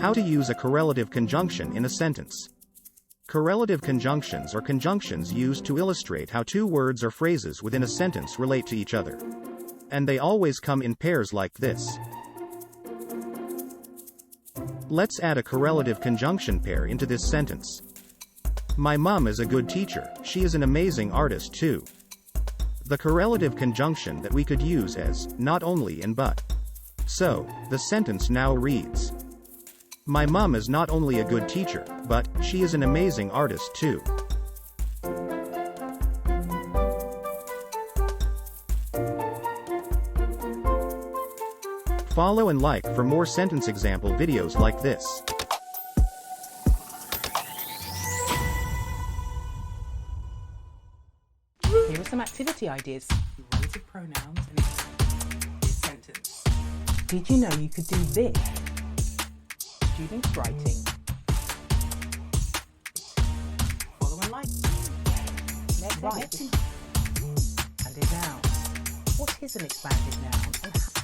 How to use a correlative conjunction in a sentence. Correlative conjunctions are conjunctions used to illustrate how two words or phrases within a sentence relate to each other. And they always come in pairs like this. Let's add a correlative conjunction pair into this sentence. My mom is a good teacher, she is an amazing artist too. The correlative conjunction that we could use as not only and but. So, the sentence now reads, my mom is not only a good teacher, but she is an amazing artist too. Follow and like for more sentence example videos like this. Here are some activity ideas. Relative pronouns in a sentence. Did you know you could do this? Students writing. Follow and like. Right. And a noun. What is an expanded noun? And